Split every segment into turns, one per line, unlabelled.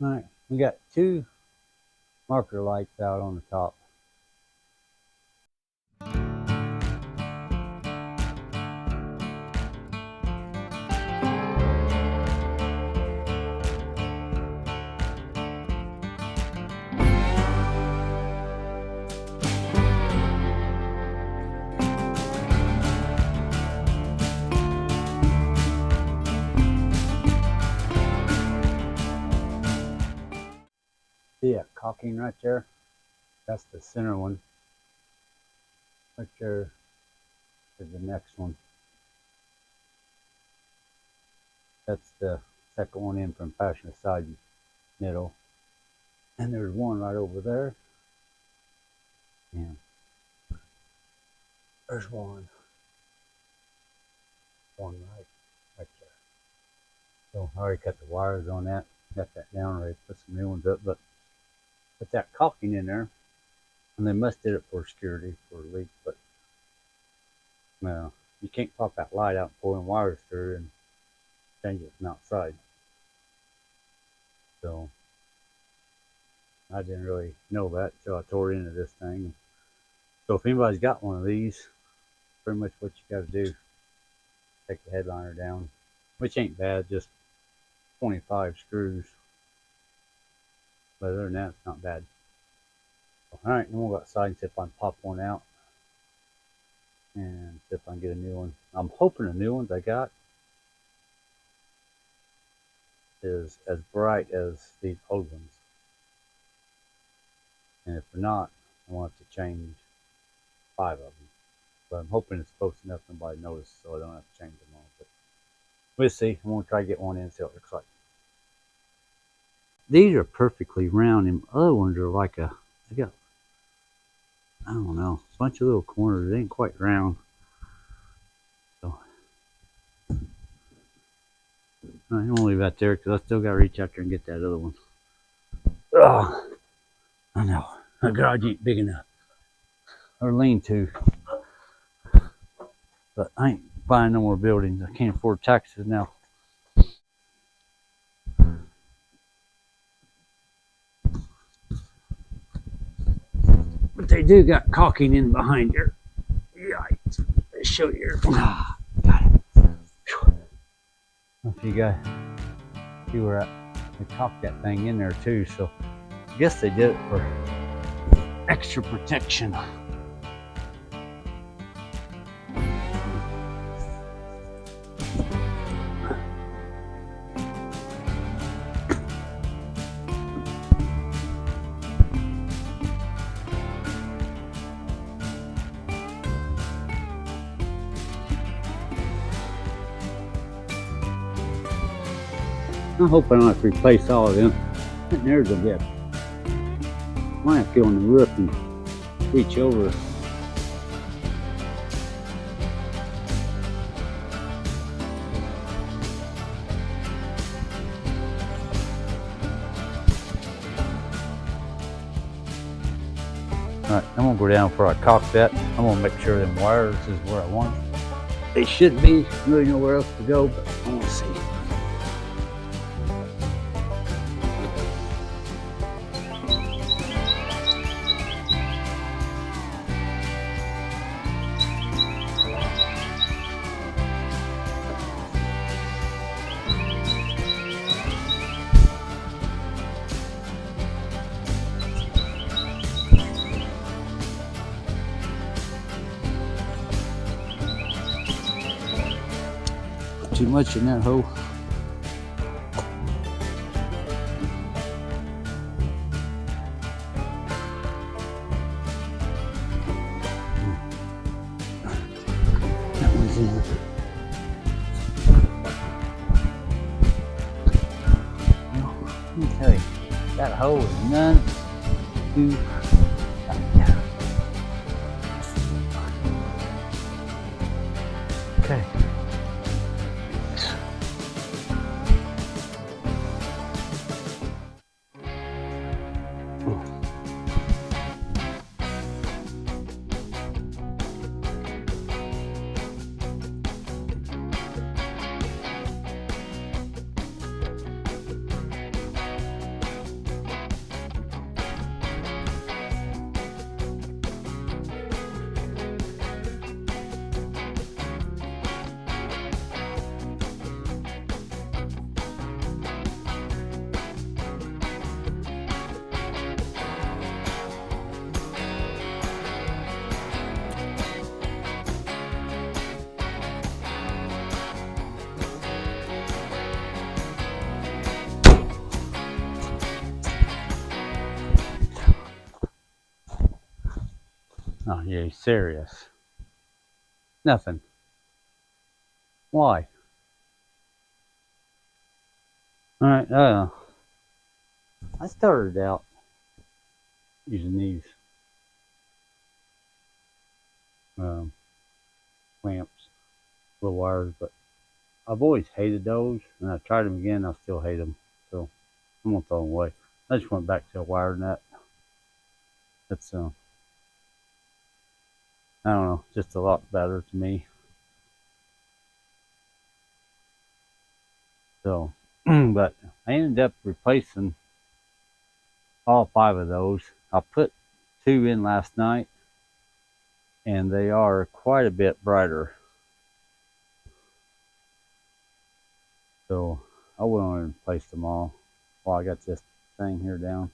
All right, we got two marker lights out on the top. See that caulking right there? That's the center one. Right there is the next one. That's the second one in from passenger side middle. And there's one right over there. And there's one right there. So I already cut the wires on that. Got that down already, put some new ones up, but put that caulking in there. And they must did it for security, for a leak, but no, you can't pop that light out and pull in wires through and change it from outside. So I didn't really know that until I tore into this thing. So if anybody's got one of these, pretty much what you got to do, take the headliner down, which ain't bad, just 25 screws. But other than that, it's not bad. All right, then we'll go outside and see if I can pop one out and see if I can get a new one. I'm hoping the new ones I got is as bright as these old ones. And if they're not, I want to change 5 of them. But I'm hoping it's close enough nobody notices, so I don't have to change them all. But we'll see. I'm going to try to get one in and see what it looks like. These are perfectly round, and other ones are like they got, I don't know, a bunch of little corners. They ain't quite round. So, all right, I'm gonna leave that there because I still gotta reach out there and get that other one. Oh, I know, my garage ain't big enough, or lean-to. But I ain't buying no more buildings. I can't afford taxes now. But they do got caulking in behind here. Yikes. Let's show you here. Ah, got it. If you guys see where they caulked that thing in there too, so I guess they did it for extra protection. I hope I don't have to replace all of them. And there's a bit. Might have to go on the roof and reach over. Alright, I'm gonna go down before I caulk that. I'm gonna make sure them wires is where I want them. They should be. Really nowhere else to go, but I want to see. Too much in that hole. That one's in. Let me tell you, that hole is none too tight. Okay. Oh, you're serious. Nothing. Why? Alright, I started out using these um, clamps, little wires, but I've always hated those, and I tried them again, I still hate them, so I'm gonna throw them away. I just went back to a wire net. It's I don't know, just a lot better to me. So, but I ended up replacing all 5 of those. I put 2 in last night, and they are quite a bit brighter. So I went on and replaced them all while I got this thing here down.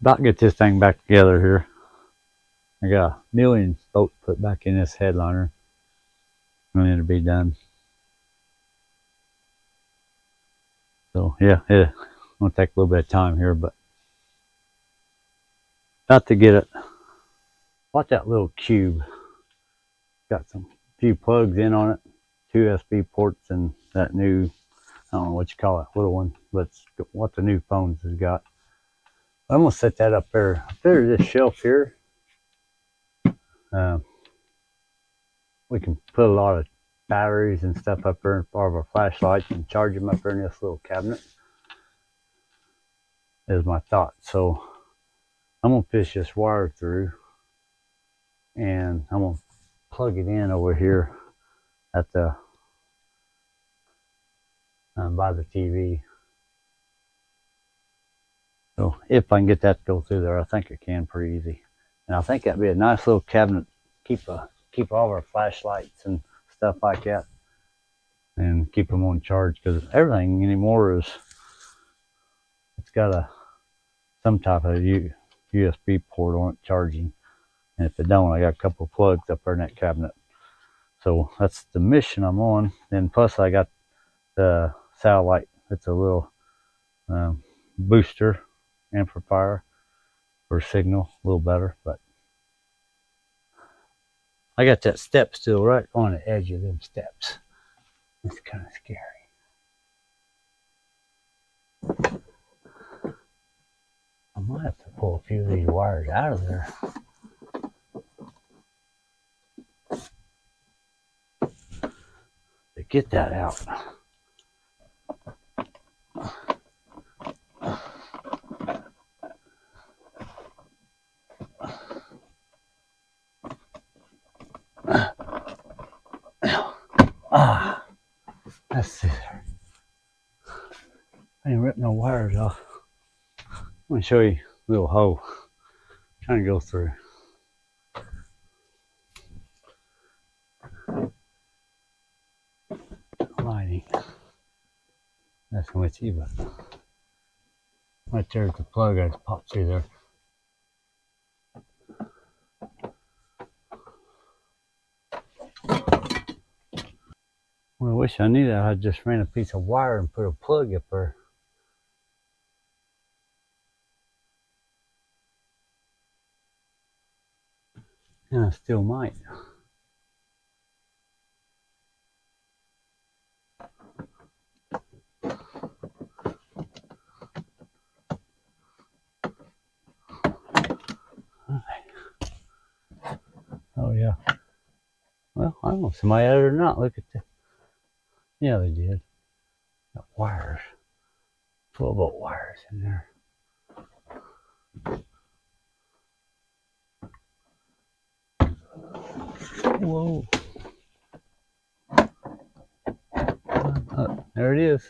About to get this thing back together here. I got a million bolts put back in this headliner, and it'll be done. So yeah, it's gonna take a little bit of time here, but about to get it. Watch that little cube. Got some few plugs in on it, 2 USB ports, and that new, I don't know what you call it, little one, but it's what the new phones has got. I'm gonna set that up there. Up there, this shelf here. We can put a lot of batteries and stuff up there, and part of our flashlights, and charge them up there in this little cabinet. Is my thought. So I'm gonna fish this wire through, and I'm gonna plug it in over here at the by the TV. So if I can get that to go through there, I think I can pretty easy. And I think that'd be a nice little cabinet. Keep all of our flashlights and stuff like that, and keep them on charge, because everything anymore is, it's got some type of USB port on it charging. And if it don't, I got a couple of plugs up there in that cabinet. So that's the mission I'm on. And plus I got the satellite. It's a little booster amplifier for signal, a little better. But I got that step still right on the edge of them steps. It's kind of scary. I might have to pull a few of these wires out of there. To get that out. Let's see there. I ain't ripped no wires off. I'm gonna show you a little hole. I'm trying to go through. Lighting. Messing with you, but right there's the plug. I just popped through there. Well, I wish I knew that. I just ran a piece of wire and put a plug up there. And I still might. Oh yeah. Well, I don't know if somebody had it or not. Look at that. Yeah, they did. Got wires. 12-volt wires in there. Whoa. There it is.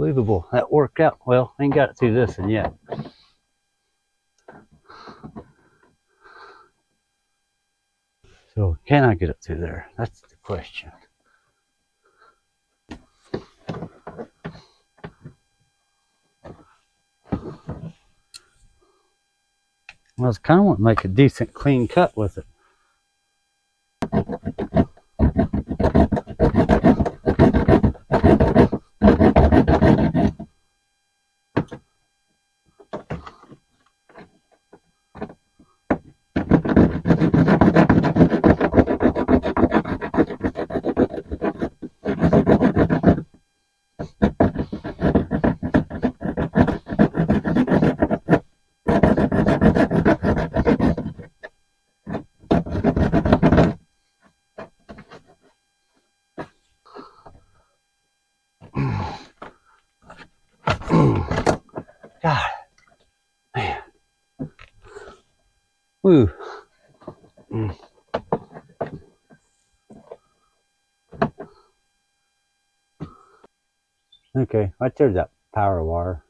Unbelievable. That worked out. Well, I ain't got it through this one yet. So can I get it through there? That's the question. I was kind of want to make a decent clean cut with it. God, man. Woo. Okay, right there's that power wire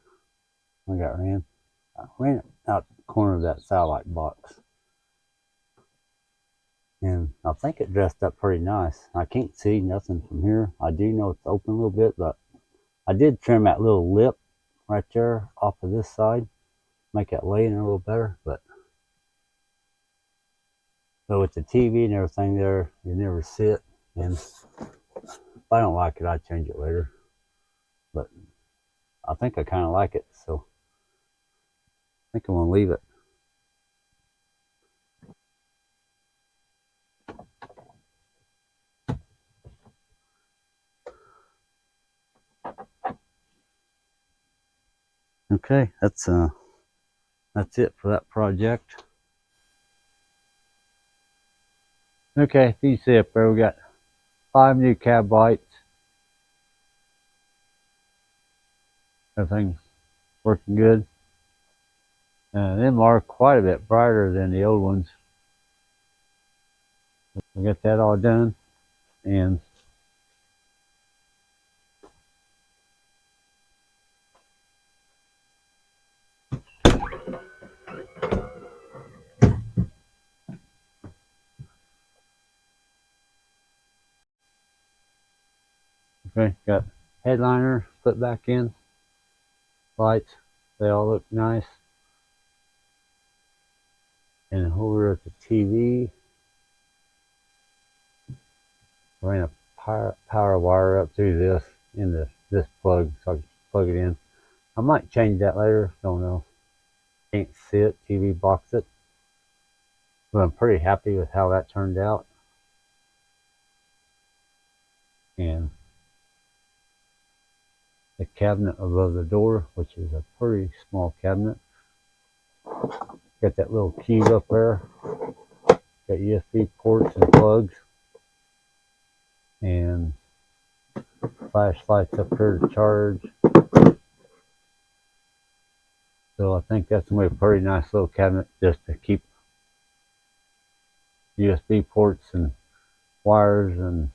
I got ran. I ran it out the corner of that satellite box. And I think it dressed up pretty nice. I can't see nothing from here. I do know it's open a little bit, but I did trim that little lip right there off of this side. Make it lay in a little better, but with the TV and everything there, you never see it. And if I don't like it, I change it later. But I think I kind of like it, so I think I'm gonna leave it. Okay, that's it for that project. Okay, you see up there, we got 5 new cab lights. Everything's working good. Them are quite a bit brighter than the old ones. We got that all done, and okay, got headliner put back in. Lights, they all look nice. And over at the TV, ran a power wire up through this into this plug so I can plug it in. I might change that later, don't know. Can't see it, TV blocks it. But I'm pretty happy with how that turned out. And the cabinet above the door, which is a pretty small cabinet. Got that little cube up there. Got USB ports and plugs. And flashlights up there to charge. So I think that's going to be a pretty nice little cabinet just to keep USB ports and wires and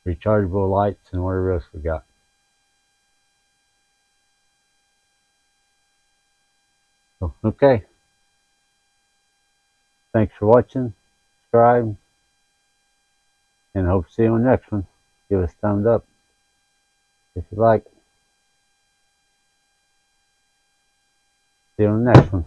rechargeable lights and whatever else we got. So, okay. Thanks for watching. Subscribe. And hope to see you on the next one. Give us a thumbs up if you like. See you on the next one.